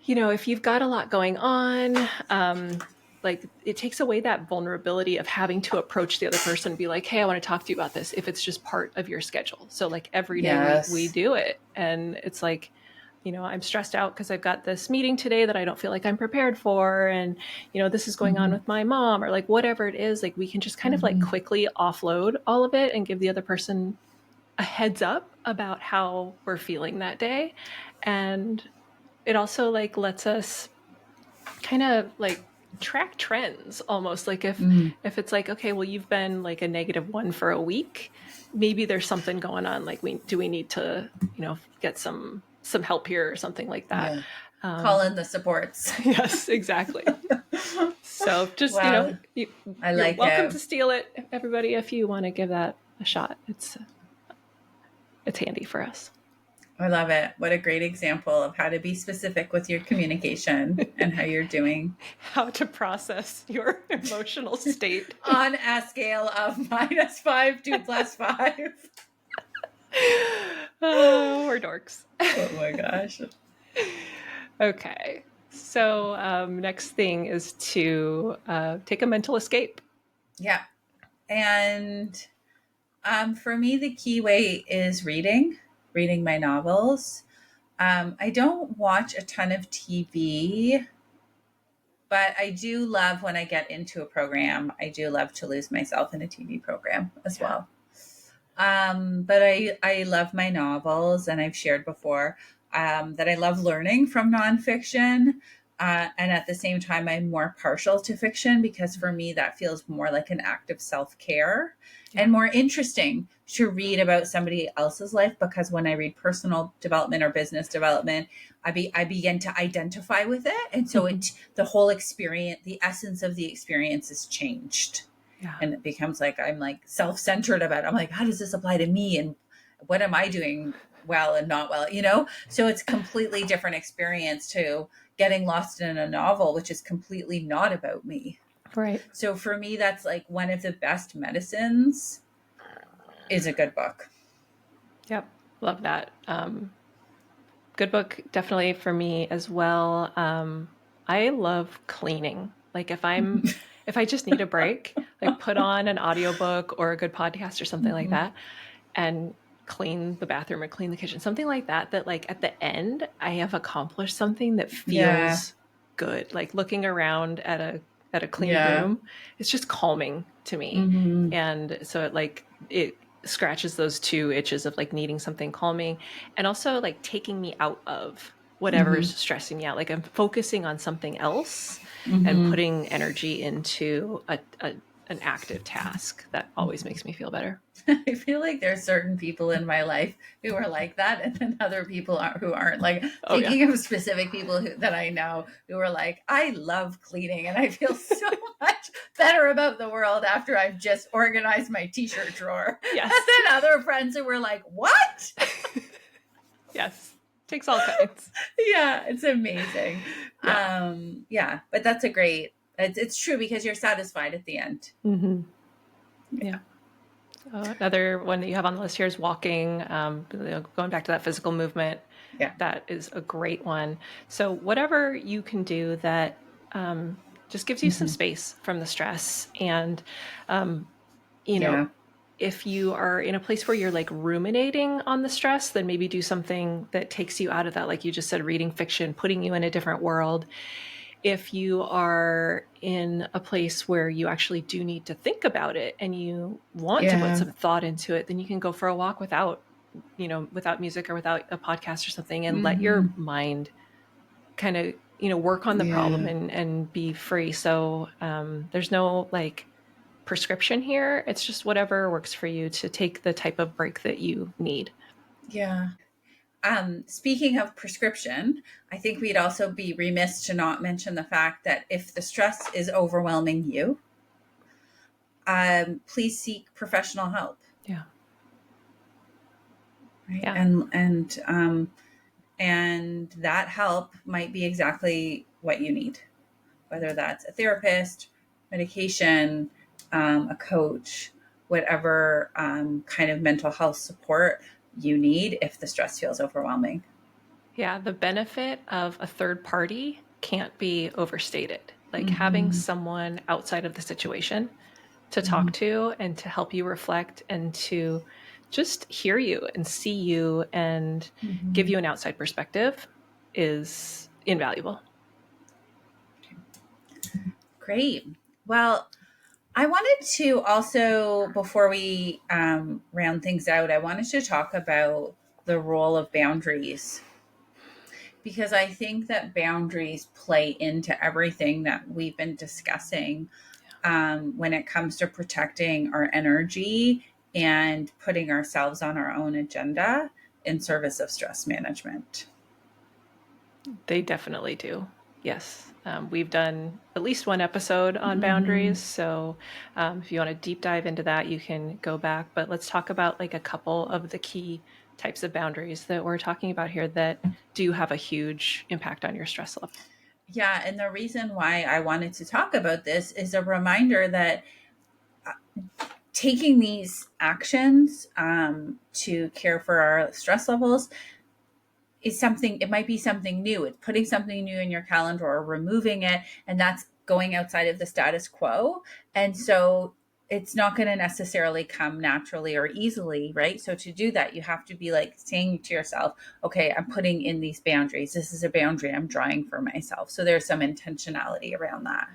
if you've got a lot going on, like it takes away that vulnerability of having to approach the other person and be like, hey, I want to talk to you about this, if it's just part of your schedule. So like every day we do it, and it's like, I'm stressed out because I've got this meeting today that I don't feel like I'm prepared for. And, this is going on Mm-hmm. with my mom, or like whatever it is, like we can just kind of like Mm-hmm. quickly offload all of it and give the other person a heads up about how we're feeling that day. And it also like lets us kind of like track trends almost, like Mm-hmm. if it's like, okay, well, you've been like a -1 for a week, maybe there's something going on, like we need to get some help here or something like that. Yeah. Call in the supports. Yes, exactly. So just Wow. I you're like welcome it. to steal it, everybody, if you want to give that a shot. It's handy for us. I love it. What a great example of how to be specific with your communication and how you're doing. How to process your emotional state. On a scale of -5 to +5. Oh, we're dorks. Oh my gosh. Okay. So, next thing is to take a mental escape. Yeah. And for me, the key way is reading my novels. I don't watch a ton of TV, but I do love when I get into a program. I do love to lose myself in a TV program as Yeah. well. But I love my novels, and I've shared before that I love learning from nonfiction. And at the same time, I'm more partial to fiction because for me, that feels more like an act of self care and more interesting to read about somebody else's life. Because when I read personal development or business development, I begin to identify with it. And so the whole experience, the essence of the experience is changed. Yeah. And it becomes like I'm like self-centered about it. I'm like, how does this apply to me, and what am I doing well and not well, so it's completely different experience to getting lost in a novel, which is completely not about me. Right. So for me, that's like one of the best medicines is a good book. Yep. Love that. Good book, definitely for me as well. I love cleaning. Like if I just need a break, like put on an audiobook or a good podcast or something like Mm-hmm. that and clean the bathroom or clean the kitchen, something like that, that like at the end I have accomplished something that Yeah. feels good. Like looking around at a clean Yeah. room, it's just calming to me. Mm-hmm. And so it scratches those two itches of like needing something calming and also like taking me out of whatever Mm-hmm. is stressing me out. Like I'm focusing on something else and Mm-hmm. putting energy into an active task that always makes me feel better. I feel like there's certain people in my life who are like that, and then other people who aren't. Like Oh yeah. thinking of specific people that I know who are like, I love cleaning, and I feel so much better about the world after I've just organized my t-shirt drawer. Yes. And then other friends who were like, what? Yes. Takes all kinds. Yeah, it's amazing. Yeah. Yeah, but that's a great. It's true because you're satisfied at the end. Mm-hmm. Yeah. Another one that you have on the list here is walking, going back to that physical movement. Yeah. That is a great one. So whatever you can do that just gives you some space from the stress. And, Yeah. if you are in a place where you're like ruminating on the stress, then maybe do something that takes you out of that. Like you just said, reading fiction, putting you in a different world. If you are in a place where you actually do need to think about it and you want to put Yeah. some thought into it, then you can go for a walk without music or without a podcast or something, and let your Mm-hmm. mind kind of, work on the problem Yeah. and be free. So there's no like prescription here. It's just whatever works for you to take the type of break that you need. Yeah. Speaking of prescription, I think we'd also be remiss to not mention the fact that if the stress is overwhelming you, please seek professional help. Yeah. Right. Yeah. And that help might be exactly what you need, whether that's a therapist, medication, a coach, whatever kind of mental health support you need if the stress feels overwhelming. Yeah, the benefit of a third party can't be overstated. Like having Mm-hmm. someone outside of the situation to Mm-hmm. talk to and to help you reflect and to just hear you and see you and give Mm-hmm. you an outside perspective is invaluable. Great. Well, I wanted to also, before we round things out, I wanted to talk about the role of boundaries, because I think that boundaries play into everything that we've been discussing when it comes to protecting our energy and putting ourselves on our own agenda in service of stress management. They definitely do. Yes. We've done at least one episode on Mm-hmm. boundaries. So if you want to deep dive into that, you can go back. But let's talk about like a couple of the key types of boundaries that we're talking about here that do have a huge impact on your stress level. Yeah. And the reason why I wanted to talk about this is a reminder that taking these actions to care for our stress levels is something, it might be something new. It's putting something new in your calendar or removing it, and that's going outside of the status quo. And so it's not going to necessarily come naturally or easily, right? So to do that, you have to be like saying to yourself, okay, I'm putting in these boundaries. This is a boundary I'm drawing for myself. So there's some intentionality around that.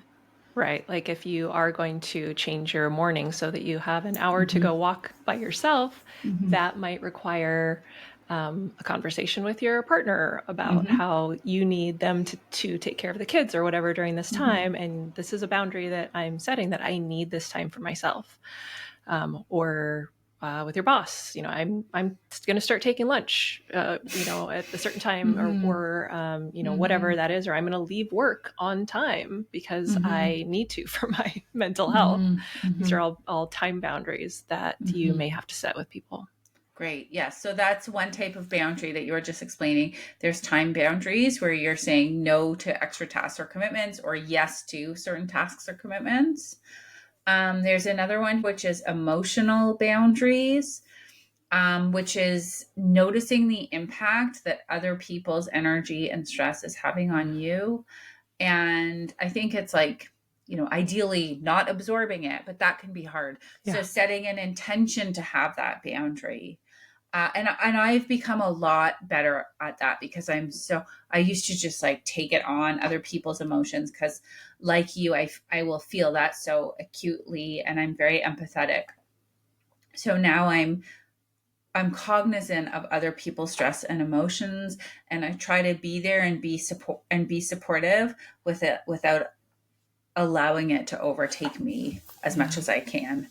Right. Like if you are going to change your morning so that you have an hour to Mm-hmm. go walk by yourself, Mm-hmm. that might require a conversation with your partner about Mm-hmm. how you need them to take care of the kids or whatever during this Mm-hmm. time. And this is a boundary that I'm setting that I need this time for myself. Or with your boss, I'm going to start taking lunch, at a certain time, Mm-hmm. whatever Mm-hmm. that is, or I'm going to leave work on time because Mm-hmm. I need to for my mental health. Mm-hmm. These Mm-hmm. are all time boundaries that you Mm-hmm. may have to set with people. Great. Yes. So that's one type of boundary that you were just explaining. There's time boundaries where you're saying no to extra tasks or commitments, or yes to certain tasks or commitments. There's another one, which is emotional boundaries, which is noticing the impact that other people's energy and stress is having on you. And I think it's like, ideally not absorbing it, but that can be hard. So Yeah. setting an intention to have that boundary. And I've become a lot better at that, because I used to just like take it on other people's emotions, because like you, I will feel that so acutely, and I'm very empathetic. So now I'm cognizant of other people's stress and emotions, and I try to be there and be supportive with it without allowing it to overtake me as Yeah. much as I can.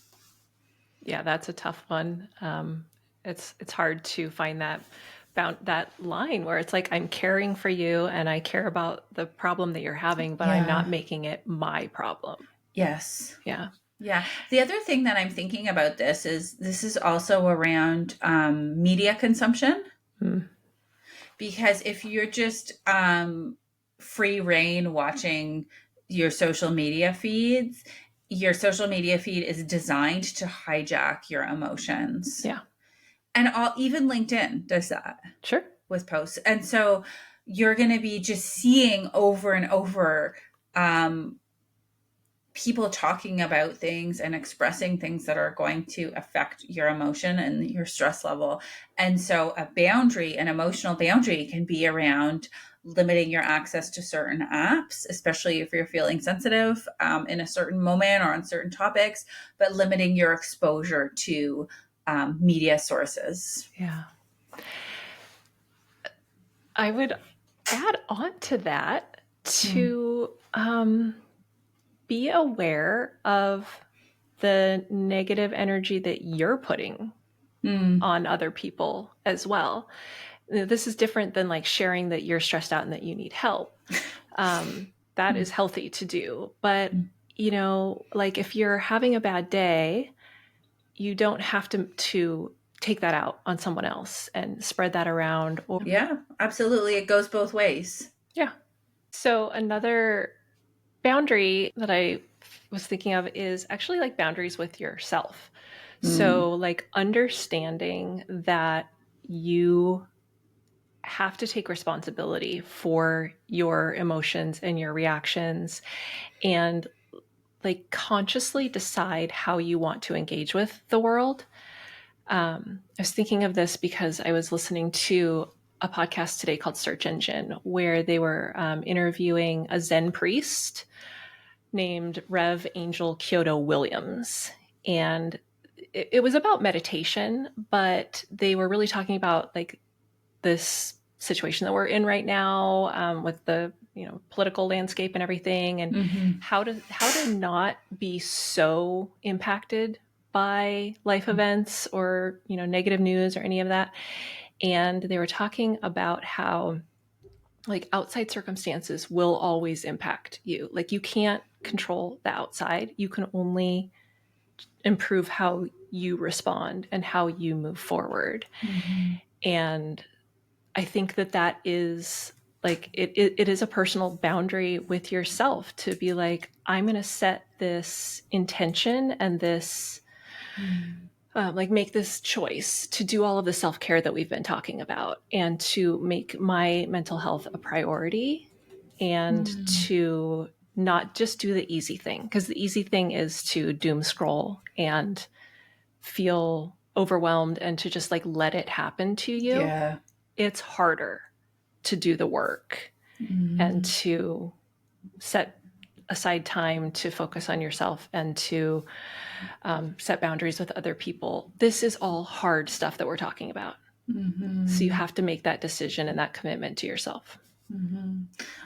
Yeah, that's a tough one. It's hard to find that line where it's like I'm caring for you and I care about the problem that you're having, but I'm not Yeah. making it my problem. Yes. Yeah. Yeah. The other thing that I'm thinking about this is also around media consumption, Mm. because if you're just free reign watching your social media feed is designed to hijack your emotions. Yeah. And even LinkedIn does that Sure. with posts. And so you're going to be just seeing over and over um, people talking about things and expressing things that are going to affect your emotion and your stress level. And so an emotional boundary can be around limiting your access to certain apps, especially if you're feeling sensitive in a certain moment or on certain topics, but limiting your exposure to media sources. Yeah. I would add on to that Mm. to be aware of the negative energy that you're putting Mm. on other people as well. This is different than like sharing that you're stressed out and that you need help. That Mm. is healthy to do. But, Mm. like if you're having a bad day, you don't have to take that out on someone else and spread that around. Or, Yeah, absolutely. It goes both ways. yeah. So another boundary that I was thinking of is actually like boundaries with yourself. Mm. So, like understanding that you have to take responsibility for your emotions and your reactions and like consciously decide how you want to engage with the world. I was thinking of this because I was listening to a podcast today called Search Engine, where they were interviewing a Zen priest named Rev Angel Kyoto Williams. And it was about meditation, but they were really talking about like this situation that we're in right now, with the political landscape and everything, and how to not be so impacted by life events or negative news or any of that. And they were talking about how like outside circumstances will always impact you. Like you can't control the outside. You can only improve how you respond and how you move forward. And I think that is like it is a personal boundary with yourself to be like, I'm going to set this intention and this like make this choice to do all of the self-care that we've been talking about, and to make my mental health a priority, and to not just do the easy thing, because the easy thing is to doom scroll and feel overwhelmed and to just like let it happen to you. Yeah. It's harder to do the work and to set aside time to focus on yourself and to set boundaries with other people. This is all hard stuff that we're talking about. So you have to make that decision and that commitment to yourself.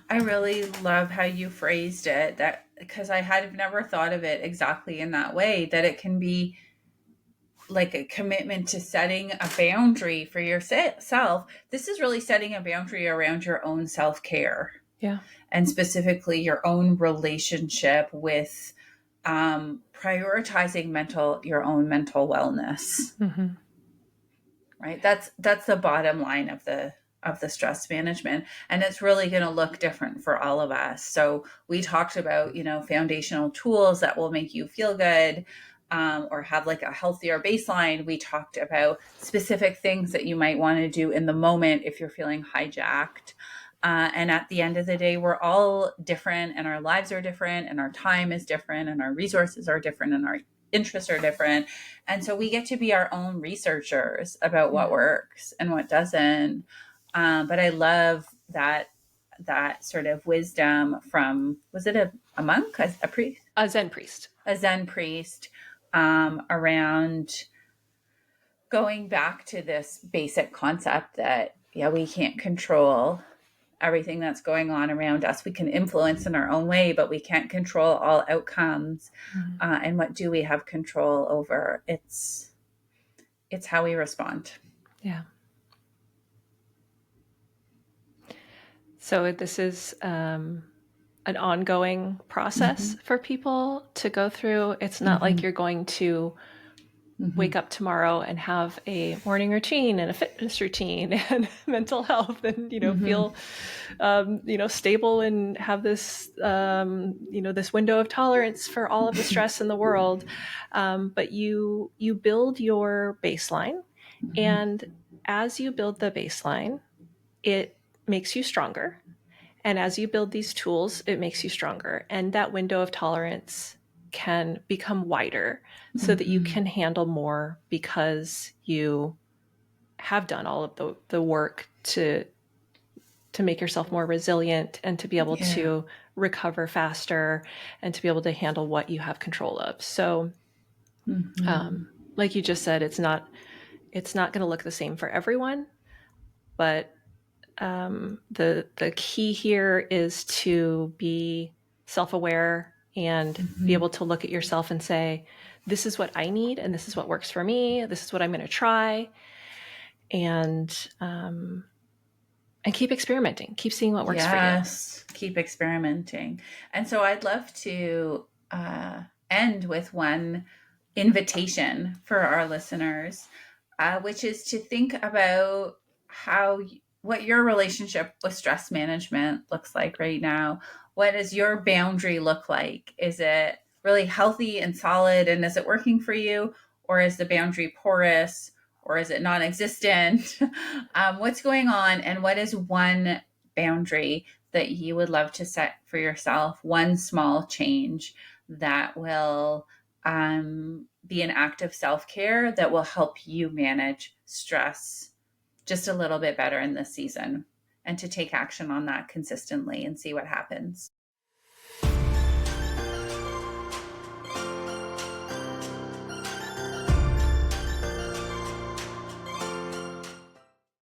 I really love how you phrased it, that because I had never thought of it exactly in that way, that it can be like a commitment to setting a boundary for yourself. This is really setting a boundary around your own self-care. Yeah. And specifically your own relationship with prioritizing your own mental wellness. Right? That's the bottom line of the stress management. And it's really going to look different for all of us. So we talked about, foundational tools that will make you feel good, or have like a healthier baseline. We talked about specific things that you might want to do in the moment if you're feeling hijacked. And at the end of the day, we're all different, and our lives are different, and our time is different, and our resources are different, and our interests are different. And so we get to be our own researchers about what works and what doesn't. But I love that sort of wisdom from, was it a monk, a priest? A Zen priest. A Zen priest, around going back to this basic concept that, we can't control everything that's going on around us. We can influence in our own way, but we can't control all outcomes. And what do we have control over? It's how we respond. Yeah. So this is an ongoing process for people to go through. It's not like you're going to wake up tomorrow and have a morning routine and a fitness routine and mental health and, feel, stable and have this, this window of tolerance for all of the stress in the world. But you build your baseline, and as you build the baseline, it makes you stronger. And as you build these tools, it makes you stronger. And that window of tolerance can become wider so that you can handle more, because you have done all of the work to make yourself more resilient and to be able to recover faster and to be able to handle what you have control of. So like you just said, it's not going to look the same for everyone, but the key here is to be self-aware and be able to look at yourself and say, this is what I need, and this is what works for me. This is what I'm going to try, and keep experimenting, keep seeing what works for you. Yes, keep experimenting. And so I'd love to end with one invitation for our listeners, which is to think about what your relationship with stress management looks like right now. What does your boundary look like? Is it really healthy and solid, and is it working for you? Or is the boundary porous? Or is it non-existent? What's going on? And what is one boundary that you would love to set for yourself? One small change that will be an act of self-care that will help you manage stress just a little bit better in this season and to take action on that consistently and see what happens.